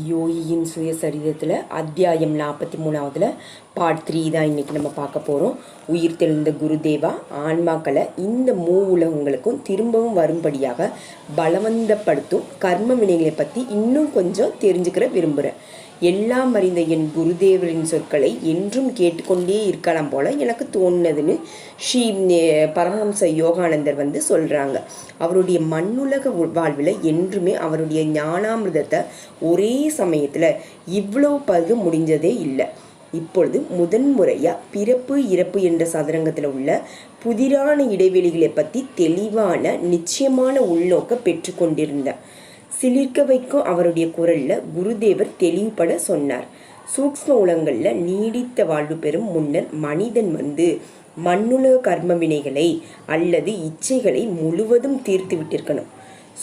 யோகியின் சுயசரிதத்தில் அத்தியாயம் 43 பார்ட் 3 தான் இன்றைக்கி நம்ம பார்க்க போகிறோம். உயிர் தெழுந்த குருதேவா ஆன்மாக்களை இந்த உலகங்களுக்கும் திரும்பவும் வரும்படியாக பலவந்தப்படுத்தும் கர்ம வினைகளை பற்றி இன்னும் கொஞ்சம் தெரிஞ்சுக்கிற விரும்புகிறேன். எல்லாம் அறிந்த என் குருதேவரின் சொற்களை என்றும் கேட்டுக்கொண்டே இருக்கலாம் போல எனக்கு தோணுனதுன்னு ஸ்ரீ பரமஹம்ச யோகானந்தர் சொல்கிறாங்க. அவருடைய மண்ணுலக வாழ்வில் என்றுமே அவருடைய ஞானாமிர்தத்தை ஒரே சமயத்தில் இவ்வளோ பருக முடிஞ்சதே இல்லை. இப்பொழுது முதன்முறையாக பிறப்பு இறப்பு என்ற சதுரங்கத்தில் உள்ள புதிரான இடைவெளிகளை பற்றி தெளிவான நிச்சயமான உள்நோக்க பெற்றுக்கொண்டிருந்தேன். சிலிர்க்க வைக்கும் அவருடைய குரலில் குருதேவர் தெளிவுபட சொன்னார். சூக்ஷ்ம உலகங்களில் நீடித்த வாழ்வு பெறும் முன்னர் மனிதன் மண்ணுலக கர்ம வினைகளை அல்லது இச்சைகளை முழுவதும் தீர்த்து விட்டிருக்கணும்.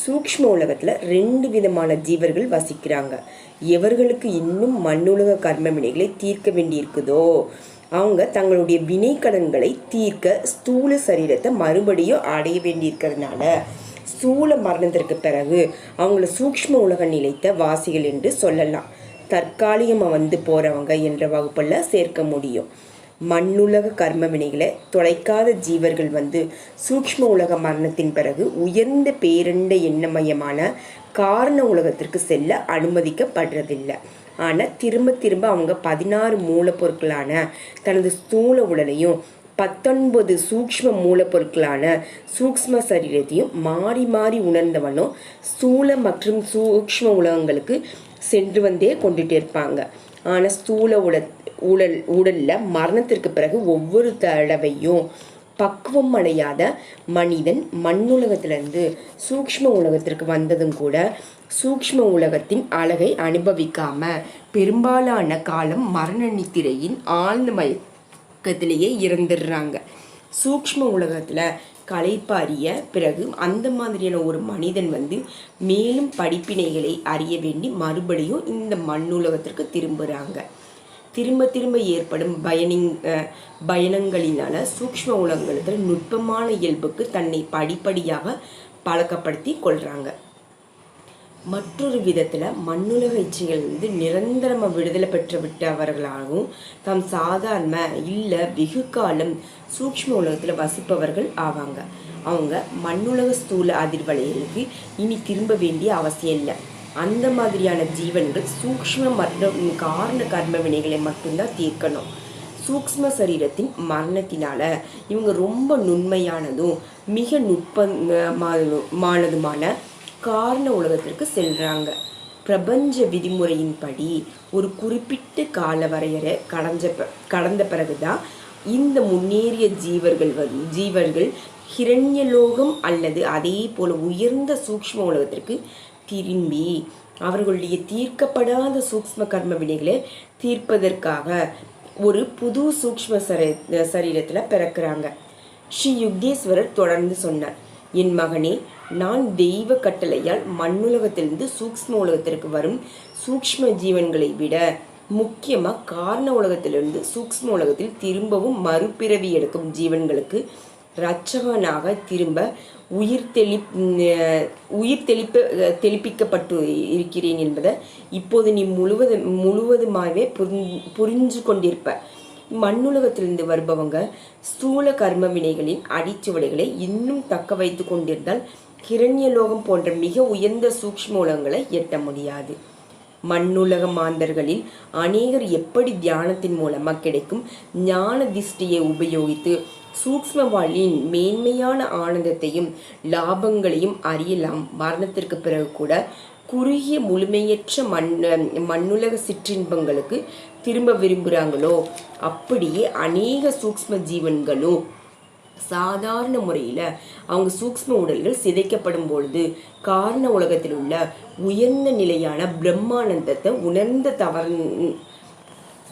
சூக்ஷ்ம உலகத்தில் 2 விதமான ஜீவர்கள் வசிக்கிறாங்க. எவர்களுக்கு இன்னும் மண்ணுலக கர்ம வினைகளை தீர்க்க வேண்டியிருக்குதோ அவங்க தங்களுடைய வினை கடன்களை தீர்க்க ஸ்தூல சரீரத்தை மறுபடியும் அடைய வேண்டியிருக்கிறதுனால ஸ்தூல மரணத்திற்கு பிறகு அவங்கள சூக்ஷ்ம உலக நிலைத்த வாசிகள் என்று சொல்லலாம். தற்காலிகமாக போகிறவங்க என்ற வகுப்பில் சேர்க்க முடியும். மண்ணுலக கர்ம வினைகளை தொலைக்காத ஜீவர்கள் சூக்ஷ்ம உலக மரணத்தின் பிறகு உயர்ந்த பேரண்ட எண்ணமயமான காரண உலகத்திற்கு செல்ல அனுமதிக்கப்படுறதில்லை. ஆனால் திரும்ப திரும்ப அவங்க 16 மூலப்பொருட்களான தனது ஸ்தூல உடலையும் 19 சூக்ஷ்ம மூலப்பொருட்களான சூக்ஷ்ம சரீரத்தையும் மாறி மாறி உணர்ந்தவனும் ஸ்தூல மற்றும் சூக்ஷ்ம உலகங்களுக்கு சென்று கொண்டுட்டே இருப்பாங்க. ஆனால் ஸ்தூல உடலில் மரணத்திற்கு பிறகு ஒவ்வொரு தடவையும் பக்குவம் அடையாத மனிதன் மண்ணுலகத்திலிருந்து சூக்ஷ்ம உலகத்திற்கு வந்ததும் கூட சூக்ஷ்ம உலகத்தின் அழகை அனுபவிக்காம பெரும்பாலான காலம் மரண நித்திரையின் ஆழ்ந்த மயக்கத்திலேயே இறந்துடுறாங்க. சூக்ஷ்ம உலகத்தில் களைப்பாரிய பிறகு அந்த மாதிரியான ஒரு மனிதன் மேலும் படிப்பினைகளை அறிய வேண்டி மறுபடியும் இந்த மண்ணுலகத்திற்கு திரும்புகிறாங்க. திரும்ப திரும்ப ஏற்படும் பயணங்களினால சூக்ஷ்ம உலகத்தில் நுட்பமான இயல்புக்கு தன்னை படிப்படியாக பழக்கப்படுத்தி கொள்கிறாங்க. மற்றொரு விதத்தில் மண்ணுலக இச்சைகள் நிரந்தரமாக விடுதலை பெற்று விட்டவர்களாகவும் தாம் சாதாரண இல்லை வெகு காலம் சூக்ஷ்ம உலகத்தில் வசிப்பவர்கள் ஆவாங்க. அவங்க மண்ணுலக ஸ்தூல அதிர்வலைகளுக்கு இனி திரும்ப வேண்டிய அவசியம் இல்லை. அந்த மாதிரியான ஜீவன்கள் சூக்ஷ்ம மற்றும் காரண கர்ம வினைகளை மட்டும்தான் தீர்க்கணும். சூக்ஷ்ம சரீரத்தின் மரணத்தினால இவங்க ரொம்ப நுண்மையானதும் மிக நுட்பமானதுமான காரண உலகத்திற்கு செல்றாங்க. பிரபஞ்ச விதிமுறையின்படி ஒரு குறிப்பிட்ட கால வரையறை கடந்த பிறகுதான் இந்த முன்னேறிய ஜீவர்கள் ஹிரண்யலோகம் அல்லது அதே போல உயர்ந்த சூக்ஷ்ம உலகத்திற்கு திரும்பி அவர்களுடைய தீர்க்கப்படாத சூக்ஷ்ம கர்ம வினைகளை தீர்ப்பதற்காக ஒரு புது சூக்ஷ்ம சரீரத்தில் பிறக்கிறாங்க. ஸ்ரீ யுக்தேஸ்வரர் தொடர்ந்து சொன்னார், என் மகனே, நான் தெய்வ கட்டளையால் மண்ணுலகத்திலிருந்து சூக்ஷ்ம உலகத்திற்கு வரும் சூக்ஷ்ம ஜீவன்களை விட முக்கியமாக காரண உலகத்திலிருந்து சூக்ஷ்ம உலகத்தில் திரும்பவும் மறுபிறவி எடுக்கும் ஜீவன்களுக்கு இரட்சகனாக திரும்ப தெளிப்பிக்கப்பட்டு இருக்கிறேன் என்பதை இப்போது நீ முழுவதுமாகவே புரிஞ்சு கொண்டிருப்ப. மண்ணுலகத்திலிருந்து வருபவங்க ஸ்தூல கர்ம வினைகளின் அடிச்சுவடைகளை இன்னும் தக்க வைத்து கொண்டிருந்தால் கிரண்யலோகம் போன்ற மிக உயர்ந்த சூக்ஷ்ம உலகங்களை எட்ட முடியாது. மண்ணுலக மாந்தர்களில் அநேகர் எப்படி தியானத்தின் மூலமாக கிடைக்கும் ஞான திஷ்டியை உபயோகித்து சூக்ஷ்ம வாழ்வின் மேன்மையான ஆனந்தத்தையும் லாபங்களையும் அறியலாம். மரணத்திற்கு பிறகு கூட குறுகிய முழுமையற்ற மண்ணுலக சிற்றின்பங்களுக்கு திரும்ப விரும்புகிறாங்களோ அப்படியே அநேக சூக்ஷ்ம ஜீவன்களோ சாதாரண முறையில் அவங்க சூக்ஷ்ம உடல்கள் சிதைக்கப்படும் பொழுது காரண உலகத்தில் உள்ள உயர்ந்த நிலையான பிரம்மானந்தத்தை உணர்ந்த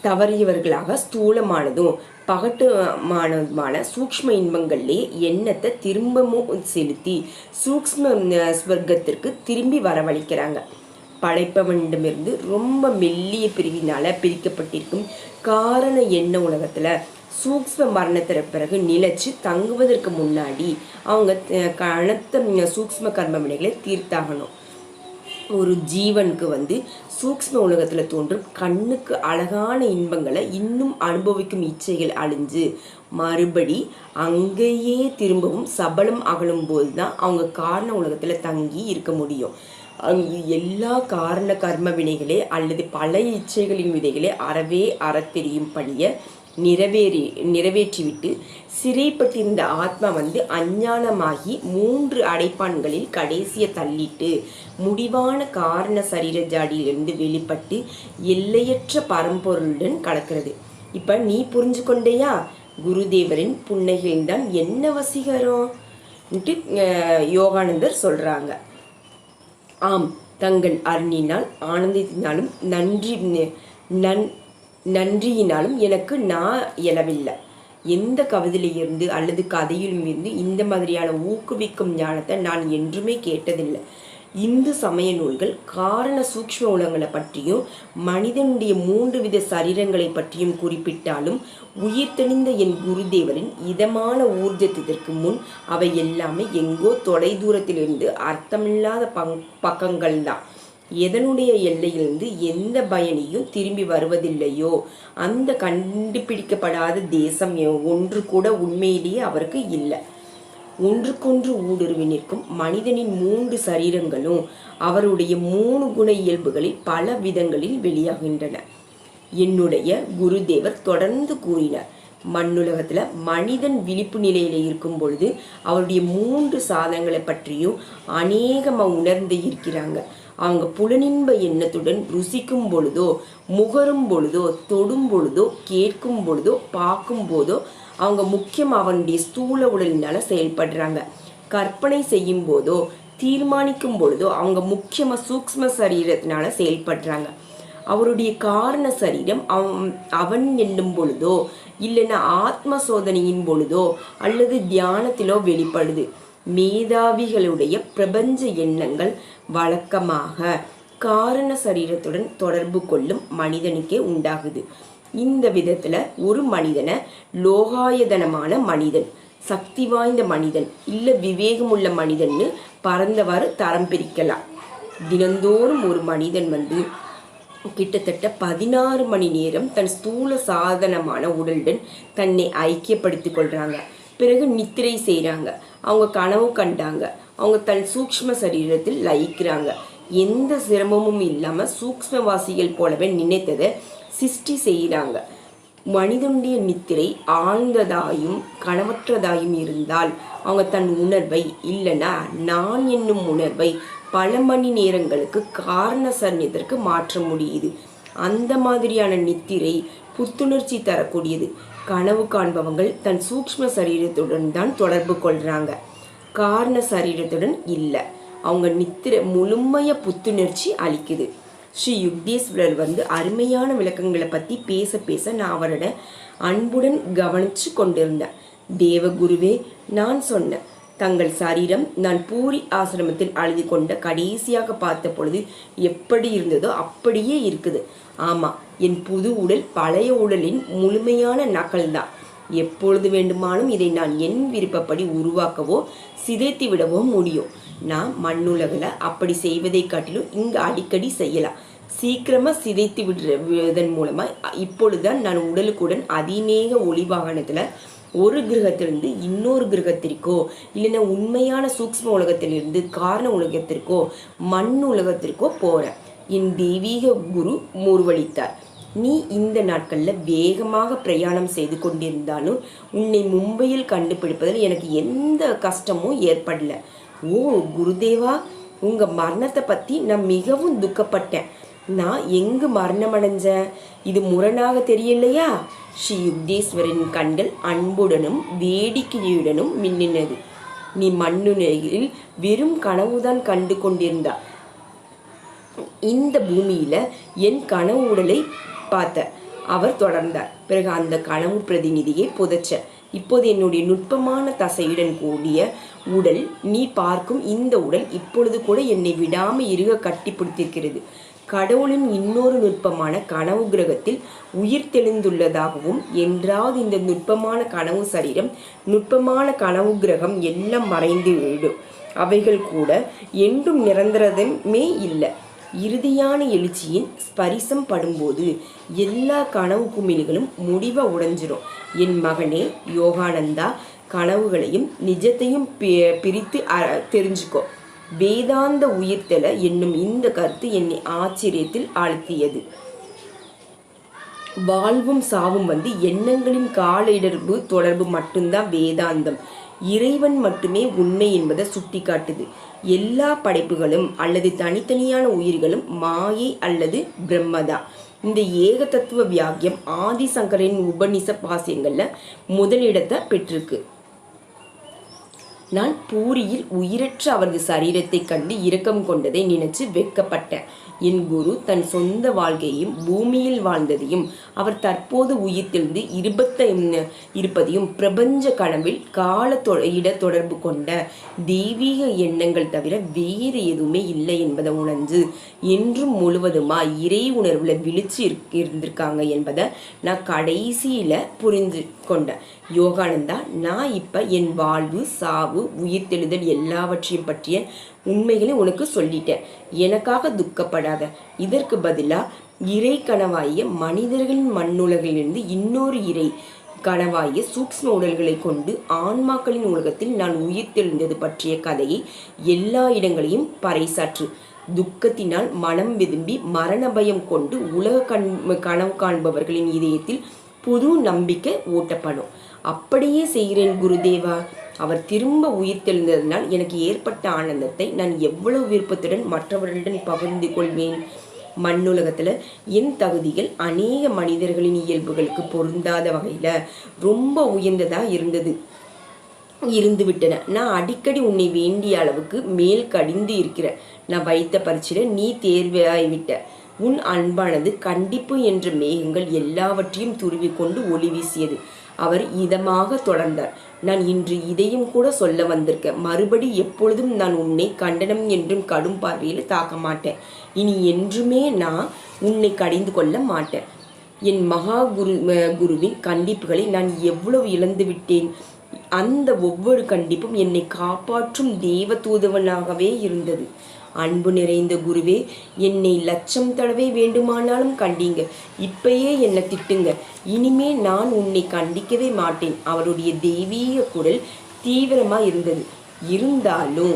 தவறியவர்களாக ஸ்தூலமானதும் பகட்டுமானதுமான சூக்ஷ்ம இன்பங்களிலே எண்ணத்தை திரும்பவும் செலுத்தி சூக்ஷ்ம ஸ்வர்க்கத்திற்கு திரும்பி வரவழைக்கிறாங்க. படைப்பவனிடமிருந்து ரொம்ப மெல்லிய பிரிவினால் பிரிக்கப்பட்டிருக்கும் காரண எண்ண உலகத்தில் சூக்ஷ்ம மரணத்திற்கு பிறகு நிலைச்சு தங்குவதற்கு முன்னாடி அவங்க கனத்த சூக்ஷ்ம கர்ம வினைகளை தீர்த்தாகணும். ஒரு ஜீவனுக்கு சூக்ஷ்ம உலகத்தில் தோன்றும் கண்ணுக்கு அழகான இன்பங்களை இன்னும் அனுபவிக்கும் இச்சைகள் அழிஞ்சு மறுபடி அங்கேயே திரும்பவும் சபலம் அகலும் போது தான் அவங்க காரண உலகத்தில் தங்கி இருக்க முடியும். அங்கு எல்லா காரண கர்ம வினைகளே அல்லது பல இச்சைகளின் விதைகளே தெரியும் படிய நிறைவேற்றிவிட்டு சிறைப்பட்டிருந்த ஆத்மா அஞ்ஞானமாகி 3 அடைப்பான்களில் கடைசியை தள்ளிட்டு முடிவான காரண சரீர ஜாடியிலிருந்து வெளிப்பட்டு எல்லையற்ற பரம்பொருளுடன் கலக்கிறது. இப்ப நீ புரிஞ்சு கொண்டையா? குருதேவரின் புன்னகையில்தான் என்ன வசீகரம் யோகானந்தர் சொல்றாங்க. ஆம், தங்கள் அருணினால் ஆனந்தத்தினாலும் நன்றியினாலும் எனக்கு நான் எழவில்லை. எந்த கவிதையிலிருந்து அல்லது கதையிலும் இருந்து இந்த மாதிரியான ஊக்குவிக்கும் ஞானத்தை நான் என்றுமே கேட்டதில்லை. இந்து சமய நூல்கள் காரண சூக்ஷ்ம உலகங்களை பற்றியும் மனிதனுடைய 3 வித சரீரங்களை பற்றியும் குறிப்பிட்டாலும் உயிர் தெளிந்த என் குருதேவரின் இதமான ஊர்ஜத்திற்கு முன் அவை எல்லாமே எங்கோ தொலை தூரத்திலிருந்து அர்த்தமில்லாத பக்கங்கள் தான். எதனுடைய எல்லையிலிருந்து எந்த பயணியும் திரும்பி வருவதில்லையோ அந்த கண்டுபிடிக்கப்படாத தேசம் ஒன்று கூட உண்மையிலேயே அவருக்கு இல்லை. ஒன்றுக்கொன்று ஊடுருவி நிற்கும் மனிதனின் 3 சரீரங்களும் அவருடைய 3 குண இயல்புகளில் பல விதங்களில் வெளியாகின்றன. என்னுடைய குருதேவர் தொடர்ந்து கூறினார், மண்ணுலகத்துல மனிதன் விழிப்பு நிலையில இருக்கும் பொழுது அவருடைய 3 சாதனங்களை பற்றியும் அநேகமாக உணர்ந்து இருக்கிறாங்க. அவங்க புலனின்ப எண்ணத்துடன் ருசிக்கும் பொழுதோ, முகரும் பொழுதோ, தொடும் பொழுதோ, கேட்கும் பொழுதோ, பார்க்கும் போதோ அவங்க முக்கியம் அவனுடைய ஸ்தூல உடலினால செயல்படுறாங்க. கற்பனை செய்யும் போதோ தீர்மானிக்கும் பொழுதோ அவங்க முக்கியமா சூக்ஷ்ம சரீரத்தினால செயல்படுறாங்க. அவருடைய காரண சரீரம் அவன் என்னும் பொழுதோ இல்லைன்னா ஆத்ம சோதனையின் பொழுதோ அல்லது தியானத்திலோ வெளிப்படுது. மேதாவிகளுடைய பிரபஞ்ச எண்ணங்கள் வழக்கமாக காரண சரீரத்துடன் தொடர்பு கொள்ளும் மனிதனுக்கே உண்டாகுது. இந்த விதத்துல ஒரு மனிதனை லோகாயதனமான மனிதன், சக்தி வாய்ந்த மனிதன், இல்ல விவேகமுள்ள மனிதன்னு பறந்தவாறு தரம் பிரிக்கலாம். தினந்தோறும் ஒரு மனிதன் கிட்டத்தட்ட 16 மணி நேரம் தன் ஸ்தூல சாதனமான உடலுடன் தன்னை ஐக்கியப்படுத்திக் கொள்றாங்க. பிறகு நித்திரை செய்கிறாங்க, அவங்க கனவு கண்டாங்க, அவங்க தன் சூக்ஷ்ம சரீரத்தில் லயிக்கிறாங்க. எந்த சிரமமும் இல்லாமல் சூக்ஷ்மவாசிகள் போலவே நினைத்ததை சிருஷ்டி செய்கிறாங்க. மனிதனுடைய நித்திரை ஆழ்ந்ததாயும் கனவற்றதாயும் இருந்தால் அவங்க தன் உணர்வை இல்லைன்னா நான் என்னும் உணர்வை பல மணி நேரங்களுக்கு காரண சரீரத்திற்கு மாற்ற முடியுது. அந்த மாதிரியான நித்திரை புத்துணர்ச்சி தரக்கூடியது. கனவு காண்பவங்கள் தன் சூக்ஷ்ம சரீரத்துடன் தான் தொடர்பு கொள்றாங்க, காரண சரீரத்துடன் இல்லை. அவங்க நித்திரை முழுமைய புத்துணர்ச்சி அளிக்குது. ஸ்ரீ யுக்தேஸ்வரர் அருமையான விளக்கங்களை பற்றி பேச நான் அவரோட அன்புடன் கவனிச்சு கொண்டிருந்தேன். தேவகுருவே, நான் சொன்னேன், தங்கள் சரீரம் நான் பூரி ஆசிரமத்தில் அழுது கொண்ட கடைசியாக பார்த்த பொழுது எப்படி இருந்ததோ அப்படியே இருக்குது. ஆமாம், என் புது உடல் பழைய உடலின் முழுமையான நகல்தான். எப்பொழுது வேண்டுமானும் இதை நான் என் விருப்பப்படி உருவாக்கவோ சிதைத்து விடவோ முடியும். நான் மண்ணுலகில் அப்படி செய்வதை காட்டிலும் இங்கு அடிக்கடி செய்யலாம். சீக்கிரமாக சிதைத்து விடுவதன் மூலமாக இப்பொழுதுதான் நான் உடலுக்குடன் அதிநேக ஒளி வாகனத்தில் ஒரு கிரகத்திலிருந்து இன்னொரு கிரகத்திற்கோ இல்லைன்னா உண்மையான சூக்ஷ்ம உலகத்திலிருந்து காரண உலகத்திற்கோ மண் உலகத்திற்கோ போகிறேன். என் தெய்வீக குரு முருவளித்தார். நீ இந்த நாட்களில் வேகமாக பிரயாணம் செய்து கொண்டிருந்தாலும் உன்னை மும்பையில் கண்டுபிடிப்பதில் எனக்கு எந்த கஷ்டமும் ஏற்படல. ஓ குருதேவா, உங்கள் மரணத்தை பற்றி நான் மிகவும் துக்கப்பட்டேன். நான் எங்கு மரணமடைஞ்சேன்? இது முரணாக தெரியலையா? ஸ்ரீ யுக்தேஸ்வரின் கண்கள் அன்புடனும் வேடிக்கையுடனும் மின்னினது. நீ மண்ணுலகில் வெறும் கனவுதான் கண்டு கொண்டிருந்தா. இந்த பூமியில என் கனவு உடலை பார்த்த அவர் தொடர்ந்தார். பிறகு அந்த கனவு பிரதிநிதியை புதைச்ச. இப்போது என்னுடைய நுட்பமான தசையுடன் கூடிய உடல், நீ பார்க்கும் இந்த உடல் இப்பொழுது கூட என்னை விடாமல் இருக கட்டி பிடித்திருக்கிறது. கடவுளின் இன்னொரு நுட்பமான கனவு கிரகத்தில் உயிர் தெளிந்துள்ளதாகவும் என்றாவது இந்த நுட்பமான கனவு சரீரம், நுட்பமான கனவு கிரகம் எல்லாம் மறைந்து விடும். அவைகள் கூட என்றும் நிரந்தரமே இல்லை. இறுதியான எழுச்சியின் ஸ்பரிசம் படும்போது எல்லா கனவு குமிழ்களும் முடிவை உடைஞ்சிரும். என் மகனே யோகானந்தா, கனவுகளையும் நிஜத்தையும் பிரித்து தெரிஞ்சுக்கோ. வேதாந்த உயிர்த்தெழ என்னும் இந்த கருத்து என்னை ஆச்சரியத்தில் ஆழ்த்தியது. வாழ்வும் சாவும் எண்ணங்களின் கால இடர்பு தொடர்பு மட்டும்தான் வேதாந்தம். இறைவன் மட்டுமே உண்மை என்பதை சுட்டி காட்டுது. எல்லா படைப்புகளும் அல்லது தனித்தனியான உயிர்களும் மாயை அல்லது பிரம்மதா. இந்த ஏக தத்துவ வியாக்கியம் ஆதிசங்கரின் உபநிஷ பாசியங்கள்ல முதலிடத்தை பெற்றிருக்கு. நான் பூரியில் உயிரற்ற அவரது சரீரத்தை கண்டு இரக்கம் கொண்டதை நினைச்சு வெட்கப்பட்டேன். என் குரு தன் சொந்த வாழ்க்கையையும் பூமியில் வாழ்ந்ததையும் அவர் தற்போது உயிர்த்தெழுந்து இருப்பதையும் பிரபஞ்ச கனவில் கால இட தொடர்பு கொண்ட தெய்வீக எண்ணங்கள் தவிர வேறு எதுவுமே இல்லை என்பதை உணர்ந்து என்றும் முழுவதுமா இறை உணர்வுல விழிச்சு இருந்திருக்காங்க என்பதை நான் கடைசியில புரிந்து கொண்டேன். யோகானந்தா, நான் இப்ப என் வாழ்வு சாவு உயிர்த்தெழுதல் எல்லாவற்றையும் பற்றிய உண்மைகளை உனக்கு சொல்லிட்டேன். எனக்காக துக்கப்படாத. இதற்கு பதிலா இறை கனவாகிய மனிதர்களின் மண்ணுலகிலிருந்து இன்னொரு இறை கனவாகிய சூக்ஷ்ம உடல்களை கொண்டு ஆன்மாக்களின் உலகத்தில் நான் உயிர்த்தெழுந்தது பற்றிய கதையை எல்லா இடங்களையும் பறைசாற்று. துக்கத்தினால் மனம் விரும்பி மரண பயம் கொண்டு உலக கனவு காண்பவர்களின் இதயத்தில் புது நம்பிக்கை ஊட்டப்படும். அப்படியே செய்கிறேன் குருதேவா. அவர் திரும்ப உயிர்த்தெழுந்ததனால் எனக்கு ஏற்பட்ட ஆனந்தத்தை நான் எவ்வளவு விருப்பத்துடன் மற்றவர்களுடன் பகிர்ந்து கொள்வேன். மண்ணுலகத்துல என் தகுதிகள் அநேக மனிதர்களின் இயல்புகளுக்கு பொருந்தாத வகையில ரொம்ப உயர்ந்ததா இருந்து விட்டன. நான் அடிக்கடி உன்னை வேண்டிய அளவுக்கு மேல் கடிந்து இருக்கிறேன். நான் வைத்த பரீட்சையில நீ தேர்வாய்விட்ட. உன் அன்பானது கண்டிப்பு என்ற மேகங்கள் எல்லாவற்றையும் துருவிக்கொண்டு ஒளி வீசியது. அவர் இதமாக தொடர்ந்தார். நான் இன்று இதையும் கூட சொல்ல வந்திருக்கேன். மறுபடி எப்பொழுதும் நான் உன்னை கண்டனம் என்றும் கடும் பார்வையில் தாக்க மாட்டேன். இனி என்றுமே நான் உன்னை கடிந்து கொள்ள மாட்டேன். என் மகா குருவின் கண்டிப்புகளை நான் எவ்வளவு இழந்து விட்டேன். அந்த ஒவ்வொரு கண்டிப்பும் என்னை காப்பாற்றும் தேவ தூதுவனாகவே இருந்தது. அன்பு நிறைந்த குருவே, என்னை லட்சம் தடவை வேண்டுமானாலும் கண்டீங்க. இப்பயே என்னை திட்டுங்க. இனிமே நான் உன்னை கண்டிக்கவே மாட்டேன். அவருடைய தெய்வீக குரல் தீவிரமா இருந்தது. இருந்தாலும்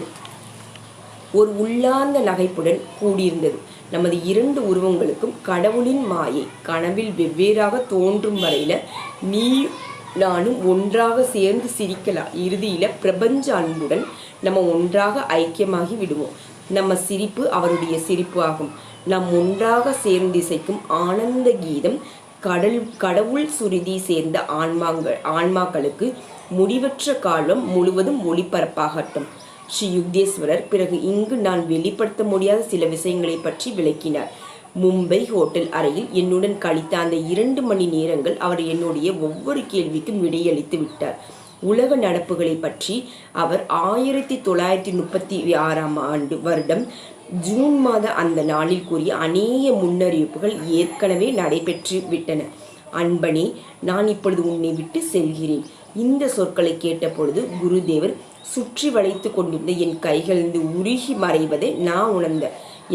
ஒரு உள்ளார்ந்த நகைப்புடன் கூடியிருந்தது. நமது இரண்டு உருவங்களுக்கும் கடவுளின் மாயை கனவில் வெவ்வேறாக தோன்றும் வரையில நீ நானும் ஒன்றாக சேர்ந்து சிரிக்கலாம். இறுதியில பிரபஞ்ச அன்புடன் நம்ம ஒன்றாக ஐக்கியமாகி விடுவோம். நம்ம சிரிப்பு அவருடைய சிரிப்பு ஆகும். நம் ஒன்றாக சேர்ந்து இசைக்கும் ஆனந்த கீதம் கடவுள் சுருதி சேர்ந்த ஆன்மாக்களுக்கு முடிவற்ற காலம் முழுவதும் ஒளிபரப்பாகட்டும். ஸ்ரீ யுக்தேஸ்வரர் பிறகு இங்கு நான் வெளிப்படுத்த முடியாத சில விஷயங்களை பற்றி விளக்கினார். மும்பை ஹோட்டல் அறையில் என்னுடன் கழித்த அந்த 2 மணி நேரங்கள் அவர் என்னுடைய ஒவ்வொரு கேள்விக்கும் விடையளித்து விட்டார். உலக நடப்புகளை பற்றி அவர் 1936 வருடம் ஜூன் மாத அந்த நாளில் கூறிய அநேக முன்னறிவிப்புகள் ஏற்கனவே நடைபெற்று விட்டன. அன்பனே, நான் இப்பொழுது உன்னை விட்டு செல்கிறேன். இந்த சொற்களை கேட்டபொழுது குருதேவர் சுற்றி வளைத்து கொண்டிருந்த என் கைகளிலிருந்து உருகி மறைவதை நான் உணர்ந்த.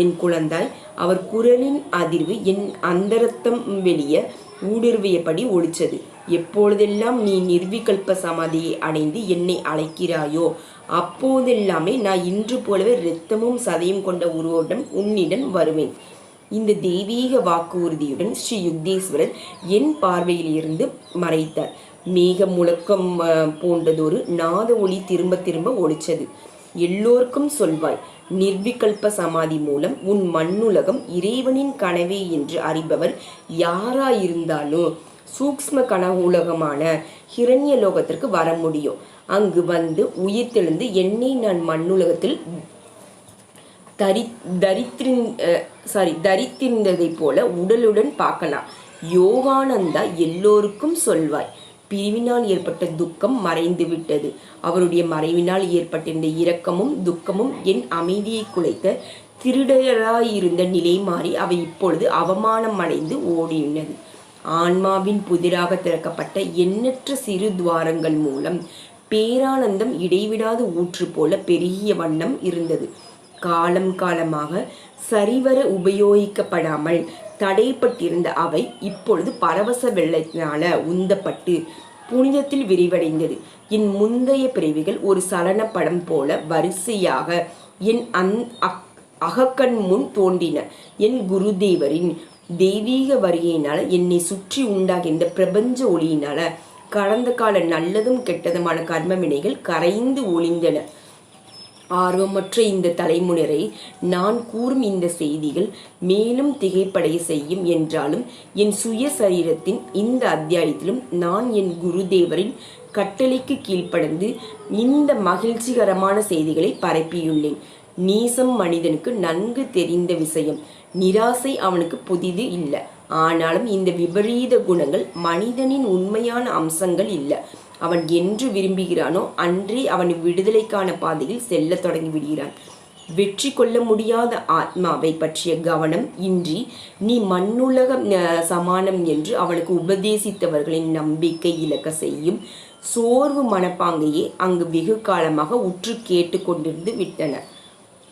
என் குழந்தாய், அவர் குரலின் அதிர்வு என் அந்தரத்தம் வெளியே ஊடுருவியபடி ஒழிச்சது. எப்பொழுதெல்லாம் நீ நிர்விகல்ப சமாதியை அடைந்து என்னை அழைக்கிறாயோ அப்போதெல்லாமே நான் இன்று போலவே இரத்தமும் சதையும் கொண்ட உருவுடன் உன்னிடம் வருவேன். இந்த தெய்வீக வாக்கு உறுதியுடன் ஸ்ரீ யுக்தேஸ்வரர் என் பார்வையில் இருந்து மறைத்தார். மேக முழக்கம் போன்றதொரு நாத ஒளி திரும்ப திரும்ப ஒழிச்சது. எல்லோருக்கும் சொல்வாய், நிர்விகல்ப சமாதி மூலம் உன் மண்ணுலகம் இறைவனின் கனவே என்று அறிபவர் யாராயிருந்தாலும் சூக்ஷ்ம கனவுலகமான ஹிரண்ய லோகத்திற்கு வர முடியும். அங்கு வந்து உயிர்த்தெழுந்து என்னை நான் மண்ணுலகத்தில் தரித்திருந்ததை போல உடலுடன் பார்க்கலாம். யோகானந்தா, எல்லோருக்கும் சொல்வாய், பிரிவினால் ஏற்பட்ட துக்கம் மறைந்து விட்டது. அவருடைய மறைவினால் ஏற்பட்டிருந்த இரக்கமும் துக்கமும் என் அமைதியை குலைத்த திருடராயிருந்த நிலை மாறி அவை இப்பொழுது அவமானம் அடைந்து ஓடியுள்ளது. ஆன்மாவின் புதிராக திறக்கப்பட்ட எண்ணற்ற சிறு துவாரங்கள் மூலம் பேரானந்தம் இடைவிடாது ஊற்று போல பெருகிய வண்ணம் இருந்தது. காலம் காலமாக சரிவர உபயோகிக்கப்படாமல் தடைப்பட்டிருந்த அவை இப்பொழுது பரவச வெள்ளத்தினால உந்தப்பட்டு புனிதத்தில் விரிவடைந்தது. என் முந்தைய பிறவிகள் ஒரு சலன படம் போல வரிசையாக என் அகக்கண் முன் தோன்றின. என் குருதேவரின் தெய்வீக வருகையினால என்னை சுற்றி உண்டாகின்ற பிரபஞ்ச ஒளியினால கடந்த கால நல்லதும் கெட்டதுமான கர்ம வினைகள் கரைந்து ஒளிந்தன. ஆர்வமற்ற இந்த தலைமுறையை நான் கூறும் இந்த செய்திகள் மேலும் திகைப்படைய செய்யும் என்றாலும் என் சுய சரீரத்தின் இந்த அத்தியாயத்திலும் நான் என் குருதேவரின் கட்டளைக்கு கீழ்ப்படைந்து இந்த மகிழ்ச்சிகரமான செய்திகளை பரப்பியுள்ளேன். நீசம் மனிதனுக்கு நன்கு தெரிந்த விஷயம். நிராசை அவனுக்கு புதிது இல்லை. ஆனாலும் இந்த விபரீத குணங்கள் மனிதனின் உண்மையான அம்சங்கள் இல்லை. அவன் என்று விரும்புகிறானோ அன்றே அவன் விடுதலைக்கான பாதையில் செல்ல தொடங்கி விடுகிறான். வெற்றி கொள்ள முடியாத ஆத்மாவை பற்றிய கவனம் இன்றி நீ மண்ணுலக சமானம் என்று அவனுக்கு உபதேசித்தவர்களின் நம்பிக்கை இழக்க செய்யும் சோர்வு மனப்பாங்கையே அங்கு வெகு காலமாக உற்று கேட்டு கொண்டிருந்து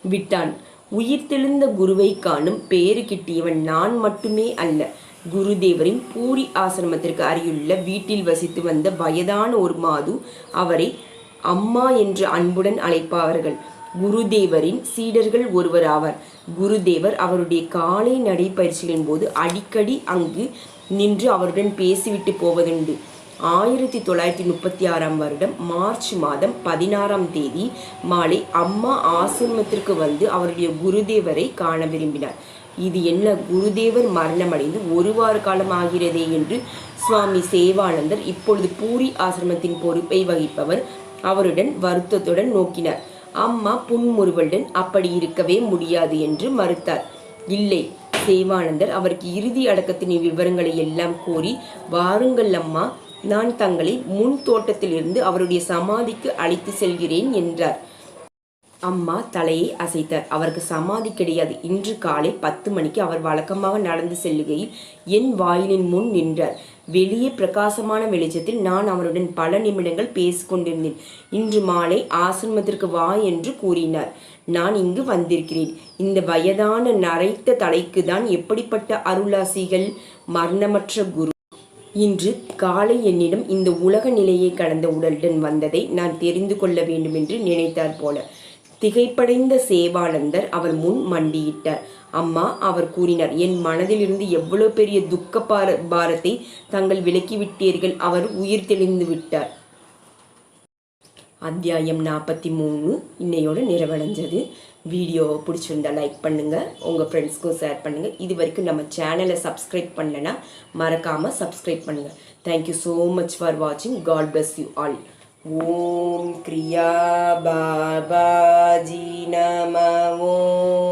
விட்டான். உயிர்த்தெழுந்த குருவை காணும் பேறு கிட்டியவன் நான் மட்டுமே அல்ல. குருதேவரின் பூரி ஆசிரமத்திற்கு அருகிலுள்ள வீட்டில் வசித்து வந்த வயதான ஒரு மாது அவரை அம்மா என்று அன்புடன் அழைப்பார்கள். குருதேவரின் சீடர்கள் ஒருவர் ஆவார். குருதேவர் அவருடைய காலை நடைப்பயிற்சிகளின் போது அடிக்கடி அங்கு நின்று அவருடன் பேசிவிட்டு போவதுண்டு. 1936 வருடம் மார்ச் மாதம் 16ஆம் தேதி மாலை அம்மா ஆசிரமத்திற்கு வந்து அவருடைய குருதேவரை காண விரும்பினார். இது என்ன, குருதேவர் மரணமடைந்து 1 வார காலம் ஆகிறதே என்று சுவாமி சேவானந்தர், இப்பொழுது பூரி ஆசிரமத்தின் பொறுப்பை வகிப்பவர், அவருடன் வருத்தத்துடன் நோக்கினார். அம்மா புன்முறுவலுடன் அப்படி இருக்கவே முடியாது என்று மறுத்தார். இல்லை, சேவானந்தர் அவருக்கு இறுதி அடக்கத்தின் விவரங்களை எல்லாம் கூறி, வாருங்கள் அம்மா, நான் தங்களை முன் தோட்டத்திலிருந்து அவருடைய சமாதிக்கு அழைத்து செல்கிறேன் என்றார். அம்மா தலையை அசைத்தார். அவருக்கு சமாதி கிடையாது. இன்று காலை 10 மணிக்கு அவர் வழக்கமாக நடந்து செல்லுகையில் என் வாயிலின் முன் நின்றார். வெளியே பிரகாசமான வெளிச்சத்தில் நான் அவருடன் பல நிமிடங்கள் பேசிக்கொண்டிருந்தேன். இன்று மாலை ஆசிரமத்திற்கு வா என்று கூறினார். நான் இங்கு வந்திருக்கிறேன். இந்த வயதான நரைத்த தலைக்கு தான் எப்படிப்பட்ட அருளாசிகள்! மரணமற்ற குரு இன்று காலை என்னிடம் இந்த உலக நிலையை கடந்த உடலுடன் வந்ததை நான் தெரிந்து கொள்ள வேண்டும் என்று நினைத்தார் போல. திகைப்படைந்த சேவானந்தர் அவர் முன் மண்டியிட்டார். அம்மா, அவர் கூறினார், என் மனதிலிருந்து எவ்வளவு பெரிய துக்க பாரத்தை தாங்கள் விலக்கிவிட்டீர்கள். அவர் உயிர் தெளிந்து விட்டார். அத்தியாயம் 43 இன்னையோட நிறைவடைஞ்சது. வீடியோ பிடிச்சிருந்தா லைக் பண்ணுங்கள், உங்கள் ஃப்ரெண்ட்ஸ்க்கும் ஷேர் பண்ணுங்கள். இது வரைக்கும் நம்ம சேனலை சப்ஸ்கிரைப் பண்ணலைன்னா மறக்காமல் சப்ஸ்கிரைப் பண்ணுங்கள். தேங்க்யூ ஸோ மச் ஃபார் வாட்சிங். God bless you all. ஓம் கிரியா பாபாஜி நம ஓம்.